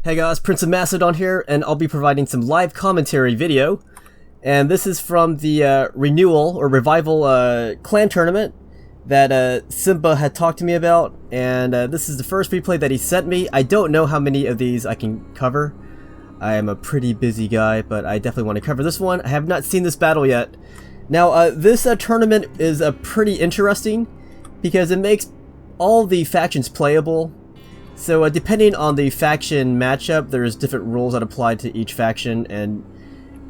Hey guys, Prince of Macedon here, and I'll be providing some live commentary video. And this is from the Renewal or Revival clan tournament that Simba had talked to me about. And this is the first replay that he sent me. I don't know how many of these I can cover. I am a pretty busy guy, but I definitely want to cover this one. I have not seen this battle yet. Now, this tournament is pretty interesting because it makes all the factions playable. So depending on the faction matchup, there's different rules that apply to each faction, and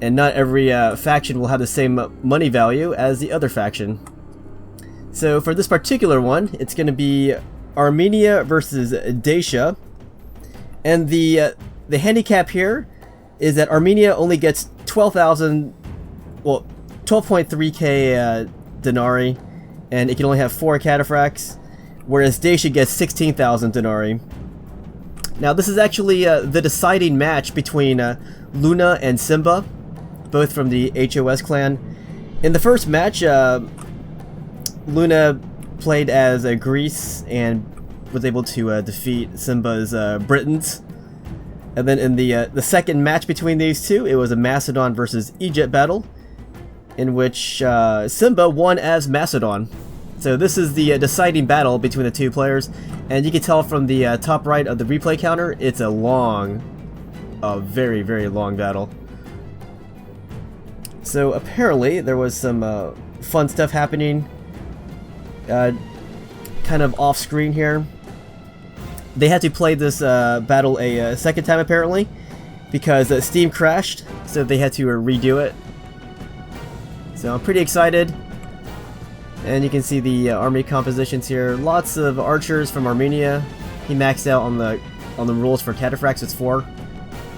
not every faction will have the same money value as the other faction. So for this particular one, it's going to be Armenia versus Dacia, and the handicap here is that Armenia only gets 12.3k denarii, and it can only have 4 cataphracts, whereas Dacia gets 16,000 denarii. Now this is actually the deciding match between Luna and Simba, both from the HoS clan. In the first match, Luna played as Greece and was able to defeat Simba's Britons. And then in the second match between these two, it was a Macedon versus Egypt battle, in which Simba won as Macedon. So this is the deciding battle between the two players, and you can tell from the top right of the replay counter, it's a very, very long battle. So apparently there was some fun stuff happening kind of off screen here. They had to play this battle a second time apparently because Steam crashed, so they had to redo it. So I'm pretty excited. And you can see the army compositions here. Lots of archers from Armenia. He maxed out on the rules for cataphracts. It's 4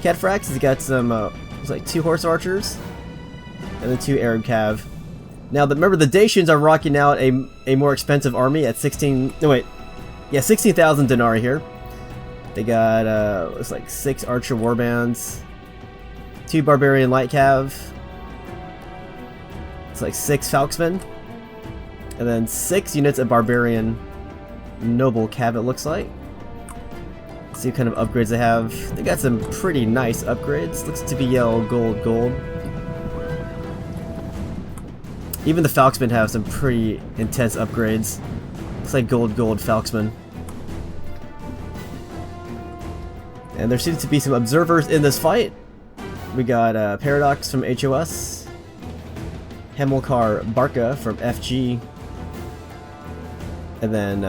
cataphracts. He's got some it's like 2 horse archers and then 2 Arab cav. Now remember, the Dacians are rocking out a more expensive army at 16,000 denarii here. They got looks like 6 archer warbands, 2 barbarian light cav. It's like 6 falxmen. And then 6 units of barbarian noble cav, it looks like. Let's see what kind of upgrades they have. They got some pretty nice upgrades. Looks to be yellow, gold, gold. Even the falxmen have some pretty intense upgrades. Looks like gold, gold falxmen. And there seems to be some observers in this fight. We got Paradox from HoS, Hamilcar Barca from FG, and then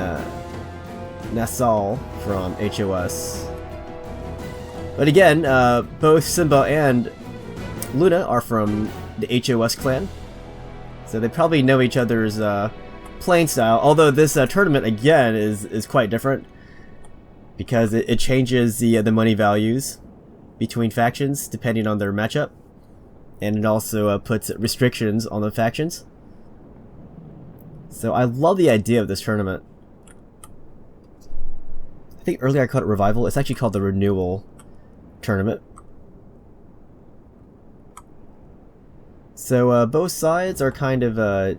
Nassau from HoS. But again, both Simba and Luna are from the HoS clan, so they probably know each other's playing style. Although this tournament again is quite different because it changes the money values between factions depending on their matchup, and it also puts restrictions on the factions. So I love the idea of this tournament. I think earlier I called it Revival. It's actually called the Renewal Tournament. So both sides are kind of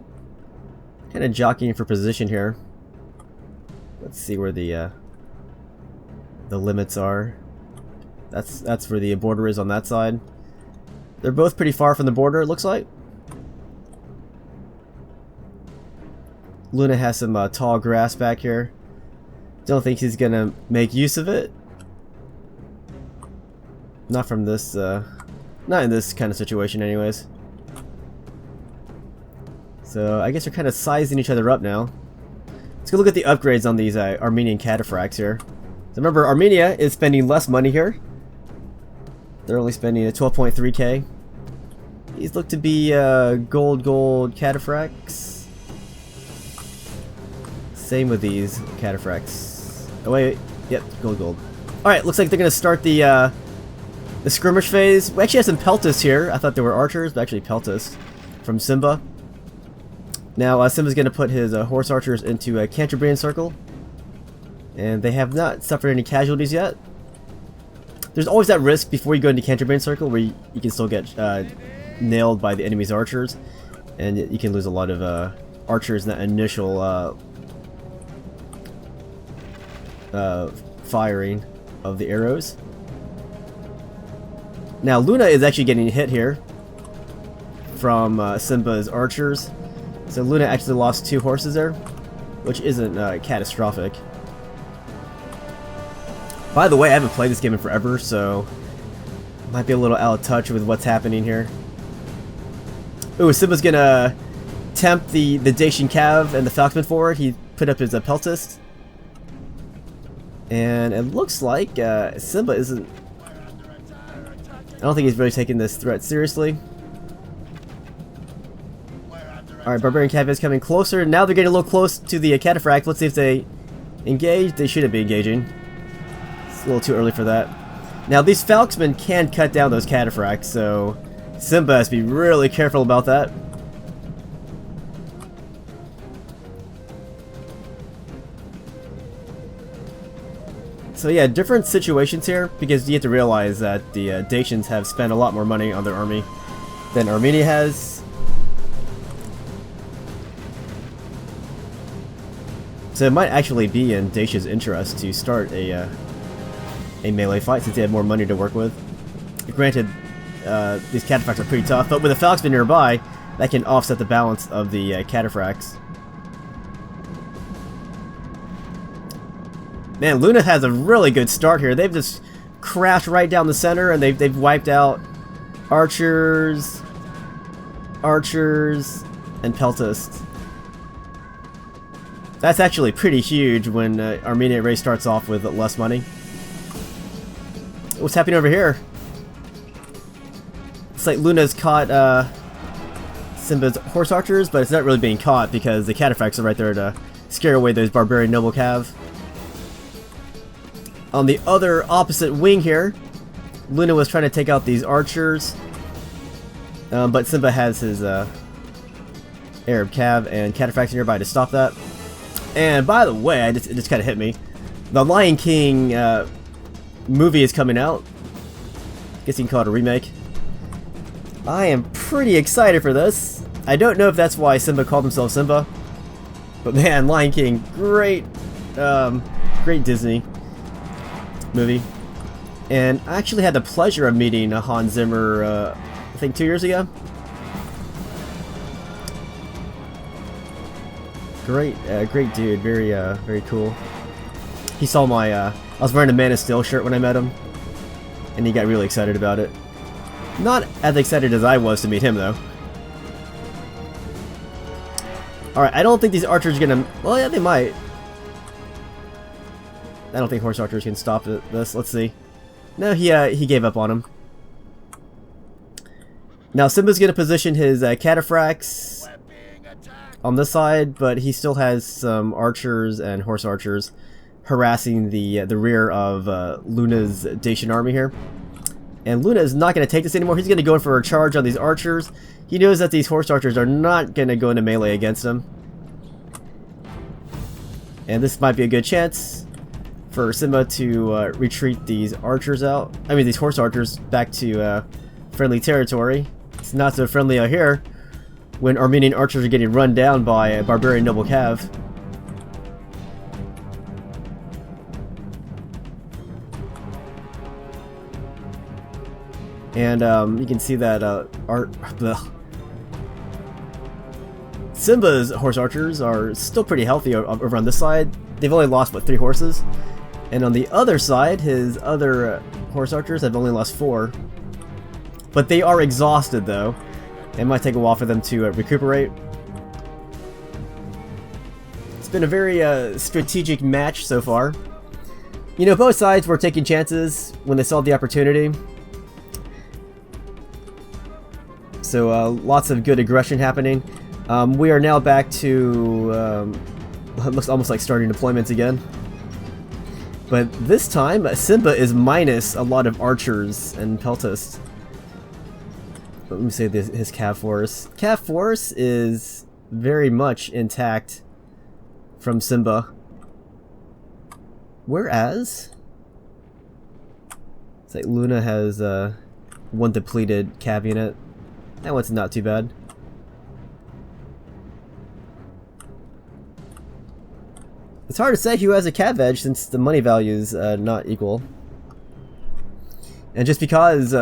jockeying for position here. Let's see where the limits are. That's where the border is on that side. They're both pretty far from the border, it looks like. Luna has some tall grass back here. Don't think he's gonna make use of it. Not from this, not in this kind of situation anyways. So I guess they're kind of sizing each other up now. Let's go look at the upgrades on these Armenian cataphracts here. So remember, Armenia is spending less money here. They're only spending a 12.3k. These look to be gold cataphracts. Same with these cataphracts. Oh wait, yep, gold. Alright, looks like they're gonna start the skirmish phase. We actually have some Peltas here. I thought they were archers, but actually Peltas from Simba. Now Simba's gonna put his horse archers into a Cantabrian circle, and they have not suffered any casualties yet. There's always that risk before you go into Cantabrian circle where you can still get nailed by the enemy's archers, and you can lose a lot of archers in that initial firing of the arrows. Now Luna is actually getting hit here from Simba's archers. So Luna actually lost 2 horses there, which isn't catastrophic. By the way, I haven't played this game in forever, so might be a little out of touch with what's happening here. Ooh, Simba's gonna tempt the Dacian Cav and the Falcon forward. He put up his Peltist. And it looks like Simba isn't... I don't think he's really taking this threat seriously. Alright, Barbarian Cav is coming closer. Now they're getting a little close to the Cataphract. Let's see if they engage. They shouldn't be engaging. It's a little too early for that. Now these Falksmen can cut down those Cataphracts, so Simba has to be really careful about that. So yeah, different situations here, because you have to realize that the Dacians have spent a lot more money on their army than Armenia has. So it might actually be in Dacia's interest to start a melee fight, since they have more money to work with. Granted, these Cataphracts are pretty tough, but with a Falksman nearby, that can offset the balance of the Cataphracts. Man, Luna has a really good start here. They've just crashed right down the center, and they've wiped out archers, and peltists. That's actually pretty huge when Armenia race starts off with less money. What's happening over here? It's like Luna's caught Simba's horse archers, but it's not really being caught because the Cataphracts are right there to scare away those barbarian noble cav. On the other opposite wing here, Luna was trying to take out these archers, but Simba has his Arab cav and Cataphracts nearby to stop that. And by the way, it just kind of hit me. The Lion King movie is coming out. Guess you can call it a remake. I am pretty excited for this. I don't know if that's why Simba called himself Simba, but man, Lion King, great Disney movie. And I actually had the pleasure of meeting Hans Zimmer, I think 2 years ago. Great dude, very cool. He saw my, I was wearing a Man of Steel shirt when I met him, and he got really excited about it. Not as excited as I was to meet him, though. Alright, I don't think these archers are gonna... Well, yeah, they might. I don't think horse archers can stop this. Let's see. No, he gave up on him. Now Simba's gonna position his Cataphracts on this side, but he still has some archers and horse archers harassing the rear of Luna's Dacian army here. And Luna is not going to take this anymore. He's going to go in for a charge on these archers. He knows that these horse archers are not going to go into melee against him. And this might be a good chance for Simba to retreat these archers out. I mean, these horse archers back to friendly territory. It's not so friendly out here when Armenian archers are getting run down by a barbarian noble cav. And you can see that Simba's horse archers are still pretty healthy over on this side. They've only lost, what, 3 horses? And on the other side, his other horse archers have only lost 4. But they are exhausted, though. It might take a while for them to recuperate. It's been a very strategic match so far. You know, both sides were taking chances when they saw the opportunity. So lots of good aggression happening. We are now back to it looks almost like starting deployments again. But this time, Simba is minus a lot of archers and peltists. Let me say this: his Cav force. Cav force is very much intact from Simba. Whereas, it's like Luna has one depleted Cav unit. That one's not too bad. It's hard to say who has a Cav edge since the money value is not equal. And just because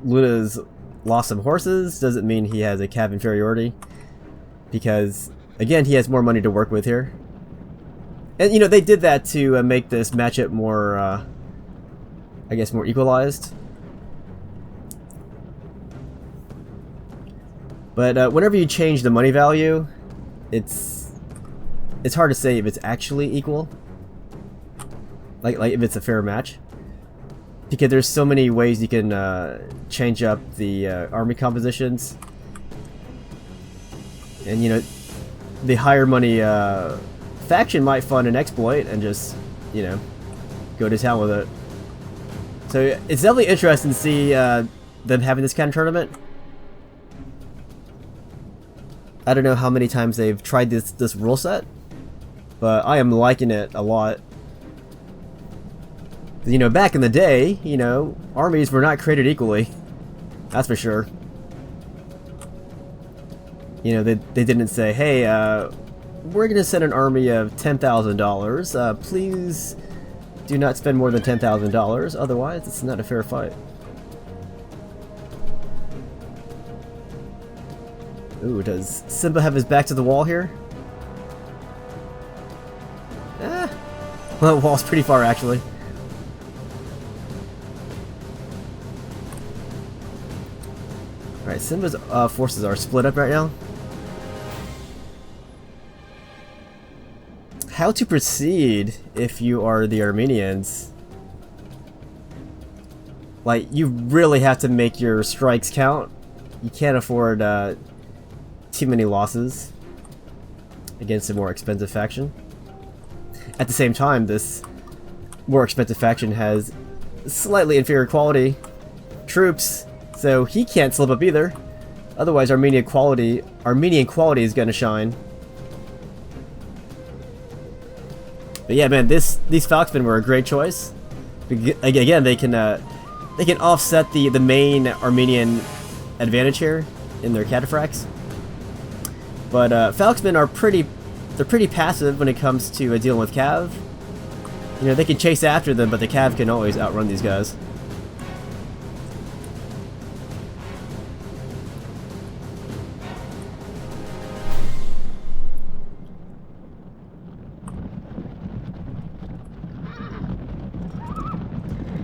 Luna's lost some horses doesn't mean he has a cav inferiority, because again, he has more money to work with here. And you know, they did that to make this matchup more, I guess, more equalized. But whenever you change the money value, it's hard to say if it's actually equal, like if it's a fair match, because there's so many ways you can change up the army compositions, and you know, the higher money faction might fund an exploit and just, you know, go to town with it. So it's definitely interesting to see them having this kind of tournament. I don't know how many times they've tried this rule set, but I am liking it a lot. You know, back in the day, you know, armies were not created equally. That's for sure. You know, they didn't say, hey, we're going to send an army of $10,000. Please do not spend more than $10,000, otherwise it's not a fair fight. Ooh, does Simba have his back to the wall here? Well, the wall's pretty far, actually. Alright, Simba's forces are split up right now. How to proceed if you are the Armenians? Like, you really have to make your strikes count. You can't afford too many losses against a more expensive faction. At the same time, this more expensive faction has slightly inferior quality troops, so he can't slip up either. Otherwise, Armenian quality is going to shine. But yeah, man, these Falxmen were a great choice. Again, they can offset the main Armenian advantage here in their cataphracts. But Falxmen are pretty passive when it comes to dealing with cav. You know, they can chase after them, but the cav can always outrun these guys.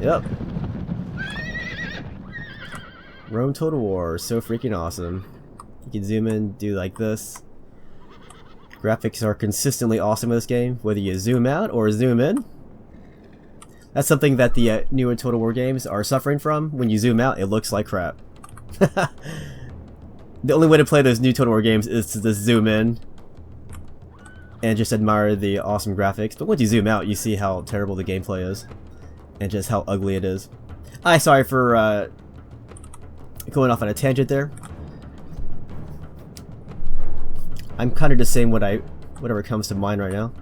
Yep. Rome Total War, so freaking awesome. You can zoom in, do like this. Graphics are consistently awesome in this game, whether you zoom out or zoom in. That's something that the newer Total War games are suffering from. When you zoom out, it looks like crap. The only way to play those new Total War games is to just zoom in and just admire the awesome graphics. But once you zoom out, you see how terrible the gameplay is and just how ugly it is. Sorry for going off on a tangent there. I'm kind of just saying whatever comes to mind right now.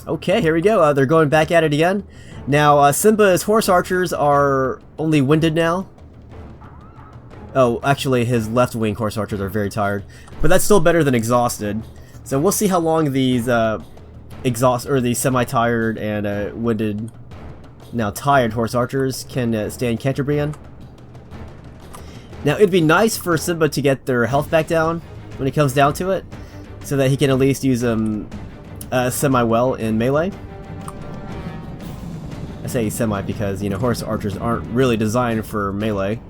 Okay, here we go. They're going back at it again. Now, Simba's horse archers are only winded now. Oh, actually, his left-wing horse archers are very tired, but that's still better than exhausted. So we'll see how long these these semi-tired and winded, now tired horse archers can stay in Canterbury. Now, it'd be nice for Simba to get their health back down when it comes down to it, so that he can at least use them semi-well in melee. I say semi because, you know, horse archers aren't really designed for melee,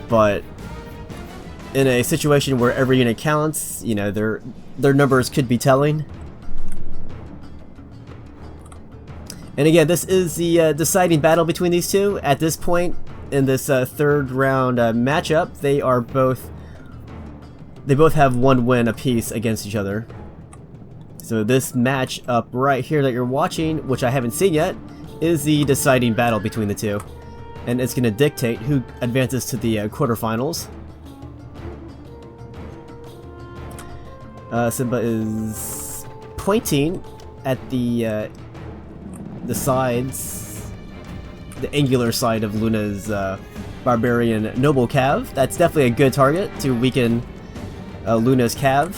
but in a situation where every unit counts, you know, their numbers could be telling. And again, this is the deciding battle between these two. At this point in this third round matchup, they both have one win apiece against each other. So this match up right here that you're watching, which I haven't seen yet, is the deciding battle between the two. And it's going to dictate who advances to the quarterfinals. Simba is pointing at the sides, the angular side of Luna's barbarian noble cav. That's definitely a good target to weaken Luna's cav,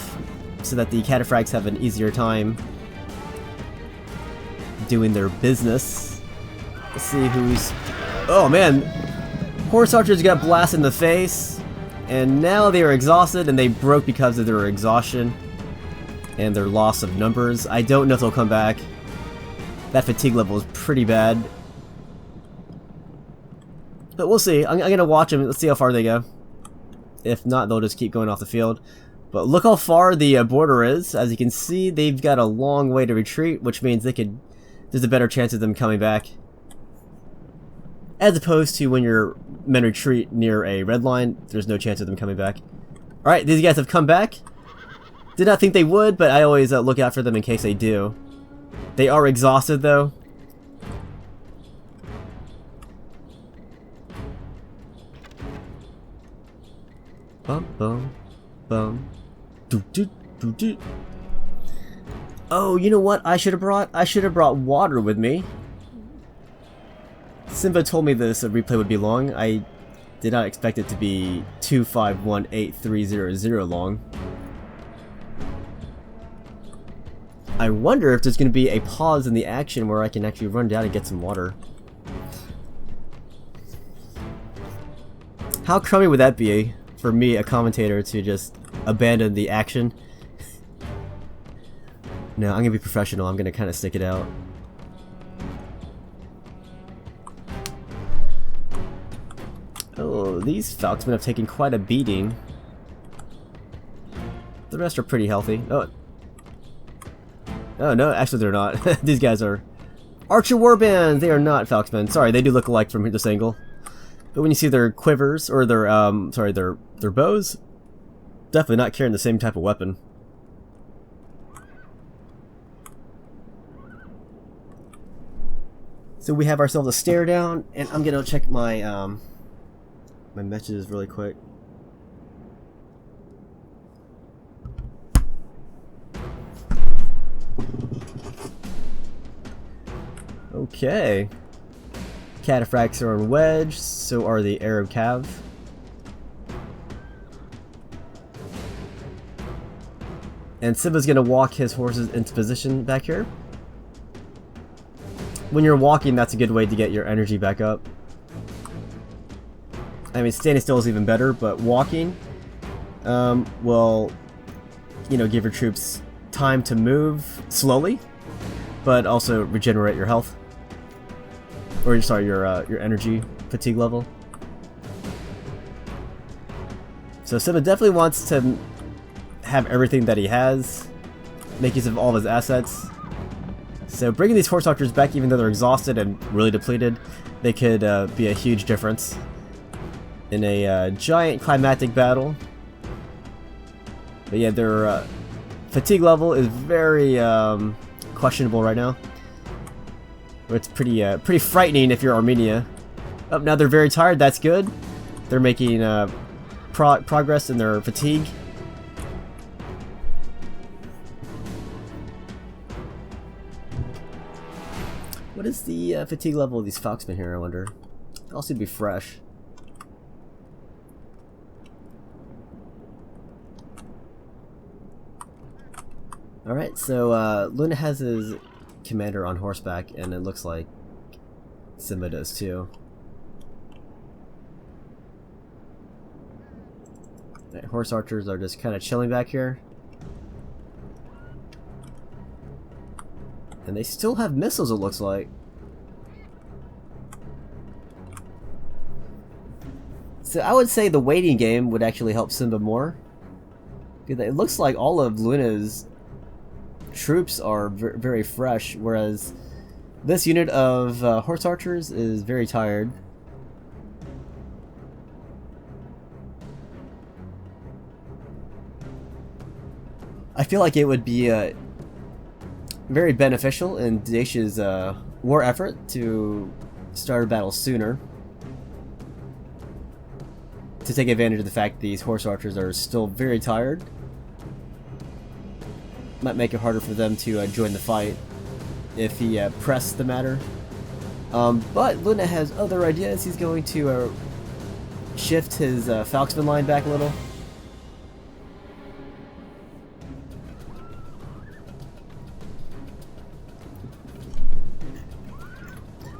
so that the cataphracts have an easier time doing their business. Let's see who's Oh man, horse archers got blasted in the face, and now they are exhausted, and they broke because of their exhaustion and their loss of numbers. I don't know if they'll come back. That fatigue level is pretty bad. But we'll see. I'm gonna watch them. Let's see how far they go. If not, they'll just keep going off the field. But look how far the border is. As you can see, they've got a long way to retreat, which means there's a better chance of them coming back. As opposed to when your men retreat near a red line, there's no chance of them coming back. Alright, these guys have come back. Did not think they would, but I always look out for them in case they do. They are exhausted though. Bum bum bum. Doo doo doo doo. Oh, you know what I should have brought? I should have brought water with me. Simba told me this replay would be long. I did not expect it to be 2518300 long. I wonder if there's going to be a pause in the action where I can actually run down and get some water. How crummy would that be for me, a commentator, to just abandon the action? No, I'm going to be professional. I'm going to kind of stick it out. Oh, these falconsmen have taken quite a beating. The rest are pretty healthy. Oh no, actually they're not. These guys are archer warbands. They are not falconsmen. Sorry, they do look alike from this angle. But when you see their quivers or their their bows, definitely not carrying the same type of weapon. So we have ourselves a stare down, and I'm gonna check my my messages really quick. Okay. Cataphracts are on wedge, so are the Arab cav. And Simba's gonna walk his horses into position back here. When you're walking, that's a good way to get your energy back up. I mean, standing still is even better, but walking will, you know, give your troops time to move slowly, but also regenerate your health. Or sorry, your energy fatigue level. So Simba definitely wants to have everything that he has, make use of all of his assets. So bringing these horse archers back, even though they're exhausted and really depleted, they could be a huge difference in a giant climatic battle. But yeah, their fatigue level is very questionable right now. It's pretty frightening if you're Armenia. Oh, now they're very tired. That's good. They're making progress in their fatigue. What is the fatigue level of these falconsmen here, I wonder? They'll also be fresh. Alright, so Luna has his commander on horseback, and it looks like Simba does too. Right, horse archers are just kind of chilling back here. And they still have missiles, it looks like. So I would say the waiting game would actually help Simba more. It looks like all of Luna's troops are very fresh, whereas this unit of horse archers is very tired. I feel like it would be very beneficial in Daesh's war effort to start a battle sooner, to take advantage of the fact that these horse archers are still very tired. Might make it harder for them to join the fight if he pressed the matter. But Luna has other ideas. He's going to shift his falconsman line back a little.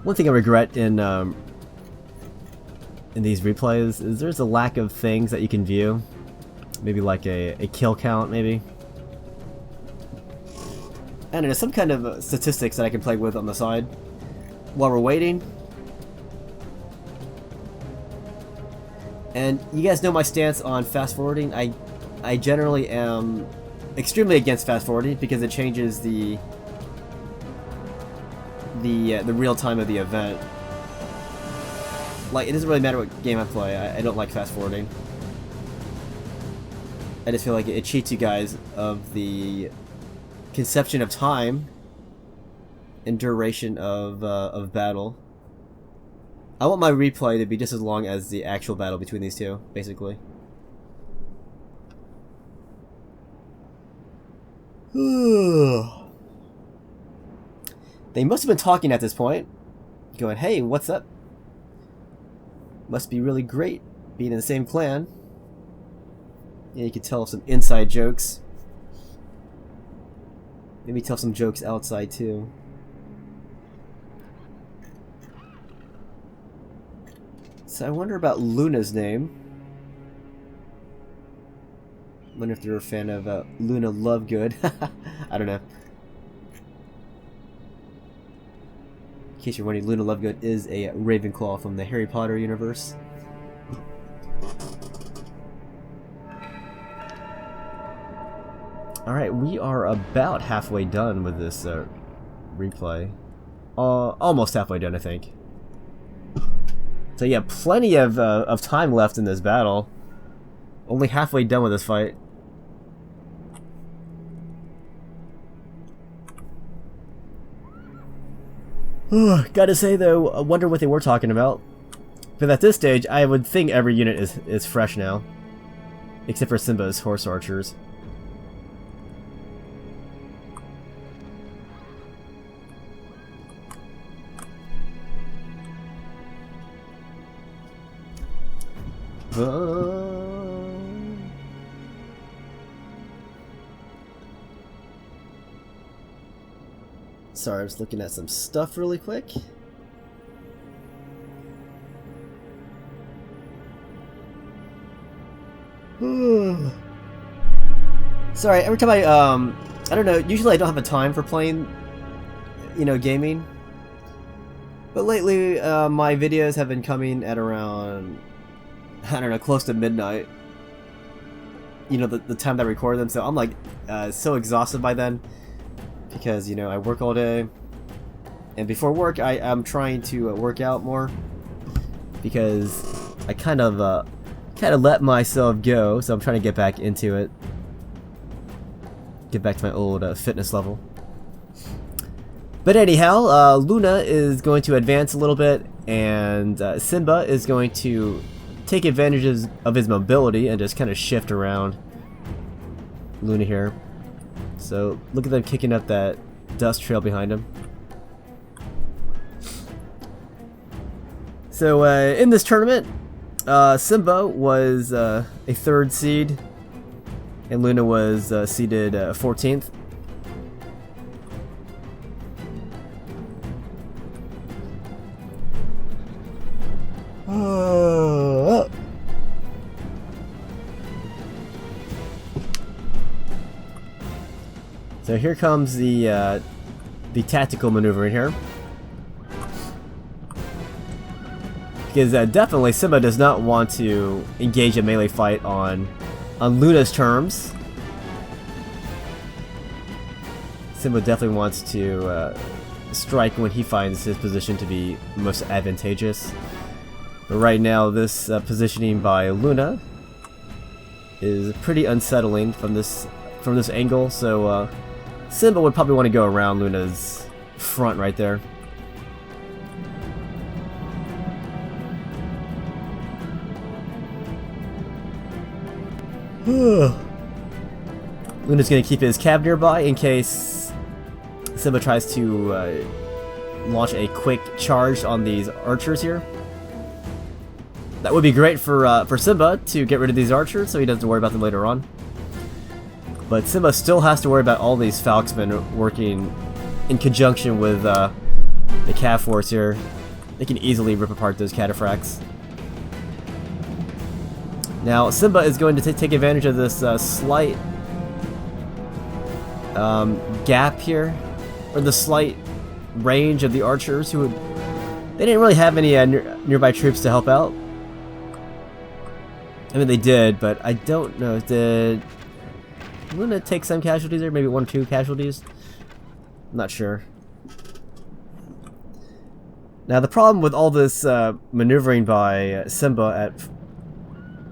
One thing I regret in in these replays is there's a lack of things that you can view. Maybe like a kill count, maybe. I don't know, some kind of statistics that I can play with on the side while we're waiting. And you guys know my stance on fast forwarding. I generally am extremely against fast forwarding because it changes the real time of the event. Like, it doesn't really matter what game I play. I don't like fast forwarding. I just feel like it cheats you guys of the conception of time and duration of battle. I want my replay to be just as long as the actual battle between these two, basically. They must have been talking at this point, going, "Hey, what's up? Must be really great being in the same clan." Yeah, you could tell some inside jokes. Maybe tell some jokes outside too. So I wonder about Luna's name. Wonder if they're a fan of Luna Lovegood. I don't know. In case you're wondering, Luna Lovegood is a Ravenclaw from the Harry Potter universe. Alright, we are about halfway done with this replay. Almost halfway done, I think. So yeah, plenty of time left in this battle. Only halfway done with this fight. Gotta say though, I wonder what they were talking about. But at this stage, I would think every unit is fresh now. Except for Simba's horse archers. Sorry, I was looking at some stuff really quick. Sorry, every time I don't know, usually I don't have a time for playing, you know, gaming. But lately, my videos have been coming at around, I don't know, close to midnight. You know, the time that I record them, so I'm like so exhausted by then. Because, you know, I work all day. And before work, I'm trying to work out more. Because I kind of let myself go, so I'm trying to get back into it. Get back to my old fitness level. But anyhow, Luna is going to advance a little bit, and Simba is going to take advantage of his mobility and just kind of shift around Luna here. So look at them kicking up that dust trail behind him. So in this tournament, Simba was a 3rd seed, and Luna was seeded 14th. So here comes the tactical maneuvering here. Because definitely Simba does not want to engage a melee fight on Luna's terms. Simba definitely wants to strike when he finds his position to be most advantageous. But right now, this positioning by Luna is pretty unsettling from this angle. So Simba would probably want to go around Luna's front right there. Luna's going to keep his cab nearby in case Simba tries to launch a quick charge on these archers here. That would be great for Simba to get rid of these archers so he doesn't worry about them later on. But Simba still has to worry about all these falxmen working in conjunction with the cav force here. They can easily rip apart those cataphracts. Now Simba is going to take advantage of this slight gap here, or the slight range of the archers who would. They didn't really have any nearby troops to help out. I mean, they did, but I don't know. Did Luna take some casualties there? Maybe 1 or 2 casualties? I'm not sure. Now, the problem with all this maneuvering by Simba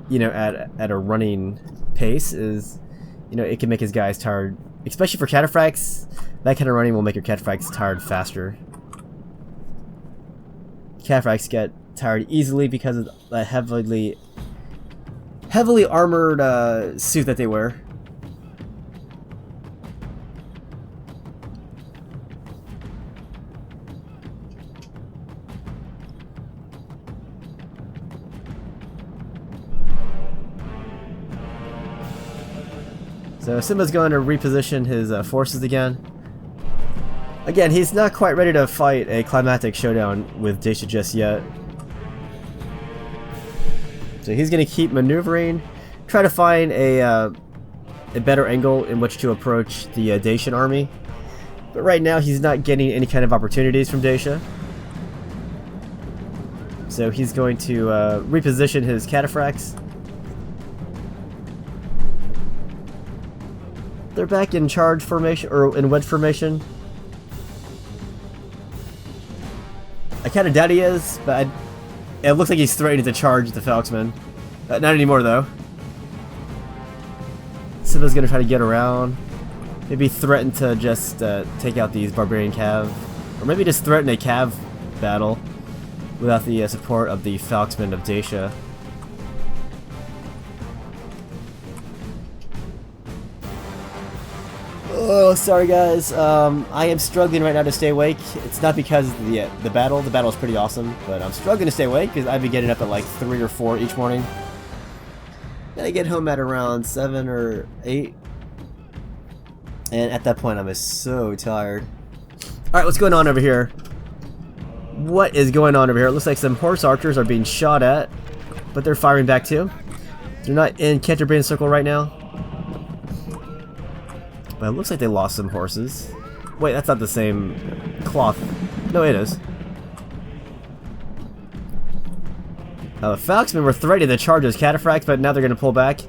at a running pace is, it can make his guys tired. Especially for cataphracts, that kind of running will make your cataphracts tired faster. Cataphracts get tired easily because of that heavily armored suit that they wear. So Simba's going to reposition his forces again. Again, he's not quite ready to fight a climactic showdown with Dacia just yet. So he's going to keep maneuvering, try to find a better angle in which to approach the Dacian army. But right now he's not getting any kind of opportunities from Dacia. So he's going to reposition his cataphracts. They're back in charge formation, or in wedge formation. I kind of doubt he is, but it looks like he's threatening to charge the Falxmen. Not anymore, though. Simba's gonna try to get around. Maybe threaten to just take out these barbarian cav, or maybe just threaten a cav battle without the support of the Falxmen of Dacia. Oh, sorry guys. I am struggling right now to stay awake. It's not because of the battle. The battle is pretty awesome, but I'm struggling to stay awake because I've been getting up at like 3 or 4 each morning. Then I get home at around 7 or 8, and at that point I'm just so tired. All right, what's going on over here? What is going on over here? It looks like some horse archers are being shot at, but they're firing back too. They're not in Canterbury Circle right now. But it looks like they lost some horses. Wait, that's not the same cloth. No, it is. The Falxmen were threatening to charge those cataphracts, but now they're going to pull back.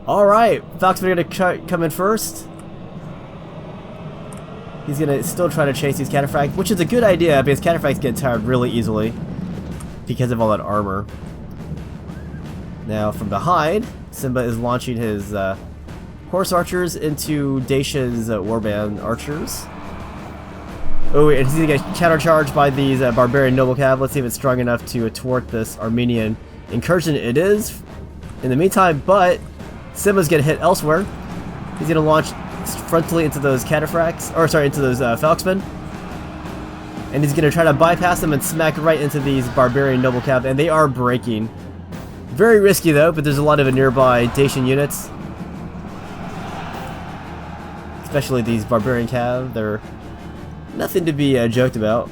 Alright, Falxmen are going to come in first. He's going to still try to chase these cataphracts, which is a good idea because cataphracts get tired really easily because of all that armor. Now from behind, Simba is launching his horse archers into Dacia's warband archers. Oh, and he's gonna get countercharged by these barbarian noble cav. Let's see if it's strong enough to thwart this Armenian incursion. It is, in the meantime, but Simba's gonna hit elsewhere. He's gonna launch frontally into those cataphracts, or sorry, into those Falxmen. And he's gonna try to bypass them and smack right into these barbarian noble cav, and they are breaking. Very risky though, but there's a lot of nearby Dacian units. Especially these barbarian cav, they're nothing to be joked about.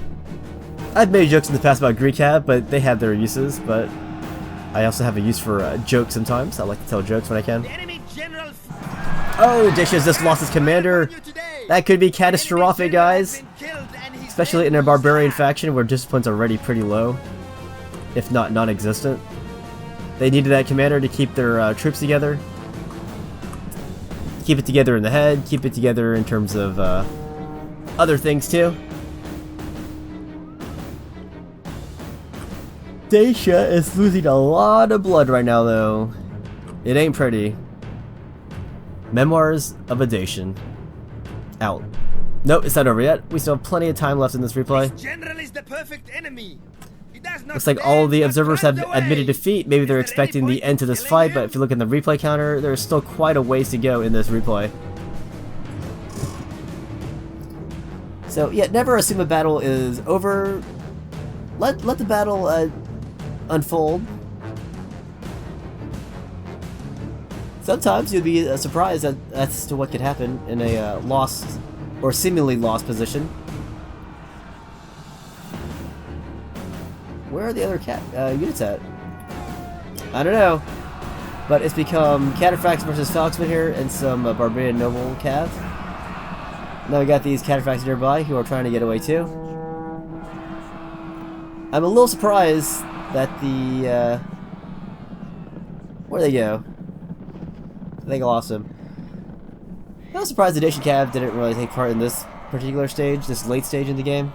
I've made jokes in the past about Greek cav, but they have their uses, but I also have a use for jokes sometimes. I like to tell jokes when I can. Oh, Dacia's just lost his commander. That could be catastrophic, guys. Especially in a barbarian faction where discipline's already pretty low, if not non-existent. They needed that commander to keep their troops together. Keep it together in the head, keep it together in terms of other things too. Dacia is losing a lot of blood right now though. It ain't pretty. Memoirs of a Dacian. Out. Nope, it's not over yet. We still have plenty of time left in this replay. This general is the perfect enemy. He does not Looks like all the observers have admitted defeat. Maybe they're expecting the end to this fight, but if you look at the replay counter, there's still quite a ways to go in this replay. So yeah, never assume a battle is over. Let the battle unfold. Sometimes you'll be surprised as to what could happen in a lost or seemingly lost position. Where are the other units at? I don't know. But it's become Cataphracts versus Falxmen here, and some Barbarian Noble Cav. Now we got these Cataphracts nearby who are trying to get away too. I'm a little surprised that the where'd they go? I think I lost him. I was surprised the Dacian Cav didn't really take part in this particular stage, this late stage in the game.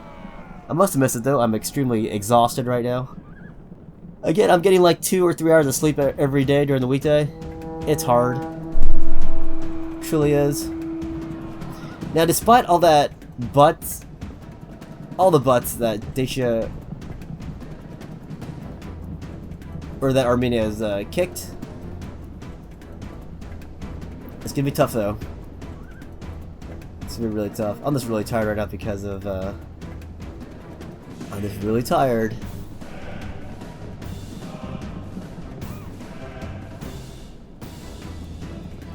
I must have missed it though. I'm extremely exhausted right now. Again, I'm getting like 2 or 3 hours of sleep every day during the weekday. It's hard. Truly is. Now, despite all that all the butts that Dacia or that Armenia has kicked, it's gonna be tough though. It's gonna be really tough. I'm just really tired right now because of I'm just really tired.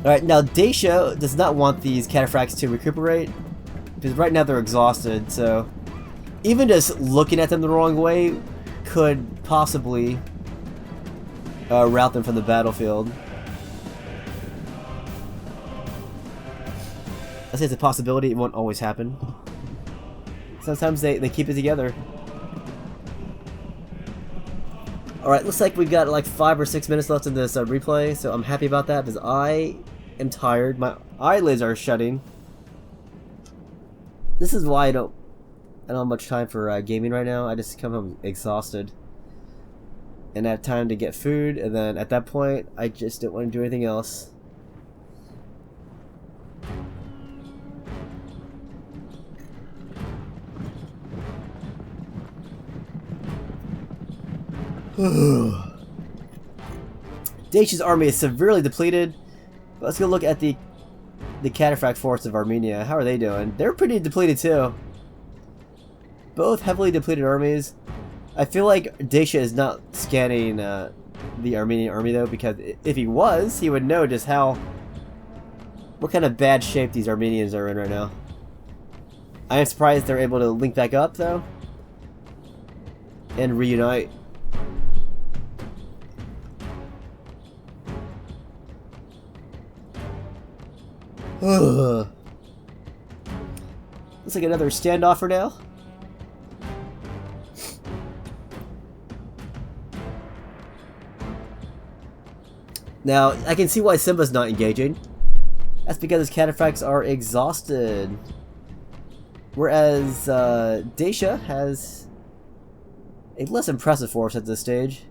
Alright, now Dacia does not want these Cataphracts to recuperate, because right now they're exhausted, so even just looking at them the wrong way could possibly route them from the battlefield. I say it's a possibility, it won't always happen. Sometimes they keep it together. Alright, looks like we've got like 5 or 6 minutes left in this replay, so I'm happy about that because I am tired. My eyelids are shutting. This is why I don't have much time for gaming right now. I just come home exhausted. And I have time to get food, and then at that point, I just don't want to do anything else. Dacia's army is severely depleted. But let's go look at the Cataphract force of Armenia. How are they doing? They're pretty depleted too. Both heavily depleted armies. I feel like Dacia is not scanning the Armenian army though, because if he was, he would know just what kind of bad shape these Armenians are in right now. I am surprised they're able to link back up though and reunite. Ugh. Looks like another standoff for now. Now, I can see why Simba's not engaging. That's because his Cataphracts are exhausted. Whereas Dacia has a less impressive force at this stage.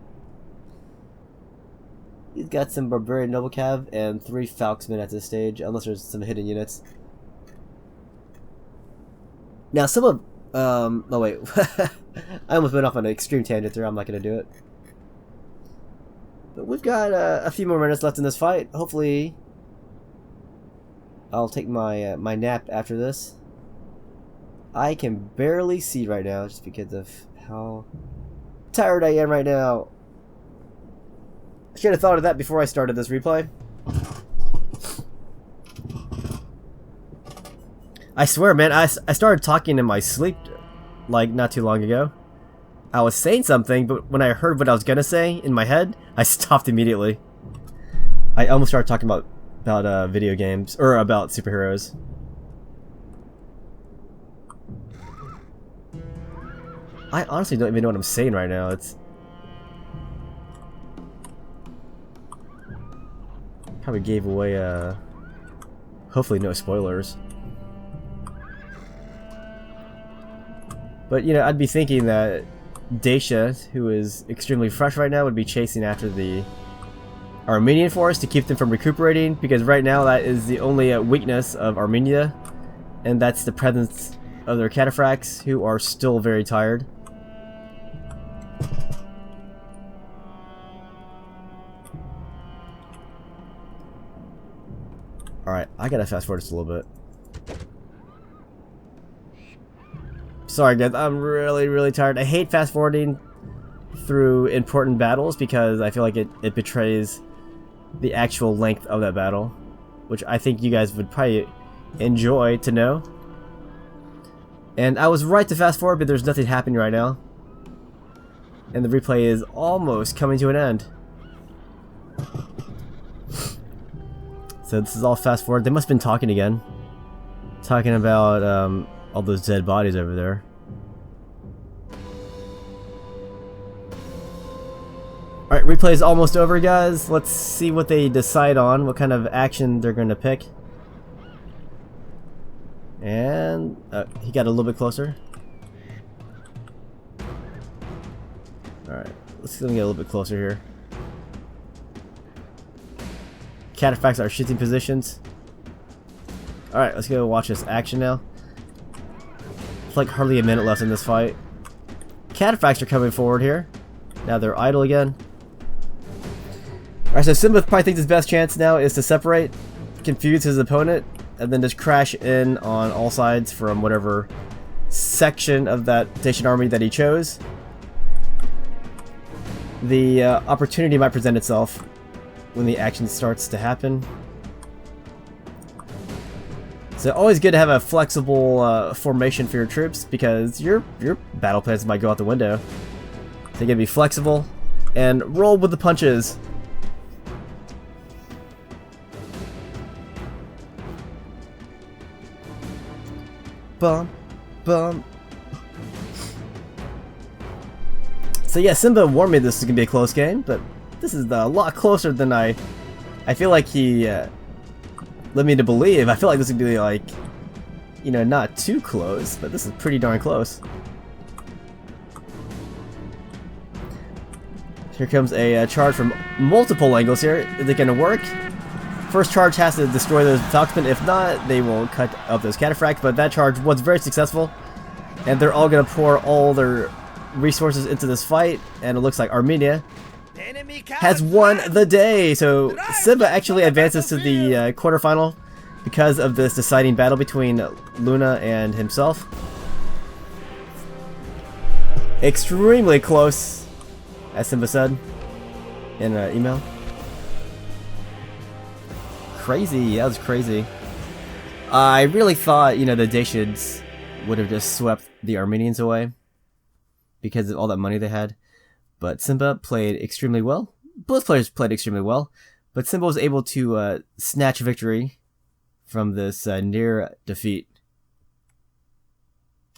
He's got some Barbarian Noble Cav and 3 Falxmen at this stage, unless there's some hidden units. Now, some of... oh wait. I almost went off on an extreme tangent there, I'm not going to do it. But we've got a few more minutes left in this fight. Hopefully, I'll take my my nap after this. I can barely see right now just because of how tired I am right now. I should have thought of that before I started this replay. I swear, man, I started talking in my sleep like not too long ago. I was saying something, but when I heard what I was gonna say in my head, I stopped immediately. I almost started talking about video games, or about superheroes. I honestly don't even know what I'm saying right now. It's probably gave away, hopefully no spoilers. But, you know, I'd be thinking that Dacia, who is extremely fresh right now, would be chasing after the Armenian force to keep them from recuperating, because right now that is the only weakness of Armenia, and that's the presence of their Cataphracts, who are still very tired. Alright, I gotta fast forward just a little bit. Sorry guys, I'm really tired. I hate fast forwarding through important battles because I feel like it betrays the actual length of that battle, which I think you guys would probably enjoy to know. And I was right to fast forward, but there's nothing happening right now. And the replay is almost coming to an end. So this is all fast forward. They must have been talking again. Talking about all those dead bodies over there. Alright, replay is almost over, guys. Let's see what they decide on, what kind of action they're going to pick. And he got a little bit closer. Alright, let's get a little bit closer here. Cataphracts are shifting positions. Alright, let's go watch this action now. It's like hardly a minute left in this fight. Cataphracts are coming forward here. Now they're idle again. Alright, so Simba probably thinks his best chance now is to separate, confuse his opponent, and then just crash in on all sides from whatever section of that Dacian army that he chose. The opportunity might present itself when the action starts to happen. So always good to have a flexible formation for your troops, because your battle plans might go out the window. So you gotta be flexible and roll with the punches. Bum, bum. So yeah, Simba warned me this is gonna be a close game, but this is a lot closer than I feel like he led me to believe. I feel like this would be like, you know, not too close, but this is pretty darn close. Here comes a charge from multiple angles here. Is it gonna work? First charge has to destroy those Falconsmen. If not, they will cut up those Cataphracts, but that charge was very successful. And they're all gonna pour all their resources into this fight, and it looks like Armenia has won the day. So Simba actually advances to the quarterfinal because of this deciding battle between Luna and himself. Extremely close, as Simba said in an email. Crazy, that was crazy. I really thought, you know, the Dacians would have just swept the Armenians away because of all that money they had. But Simba played extremely well. Both players played extremely well. But Simba was able to snatch victory from this near defeat.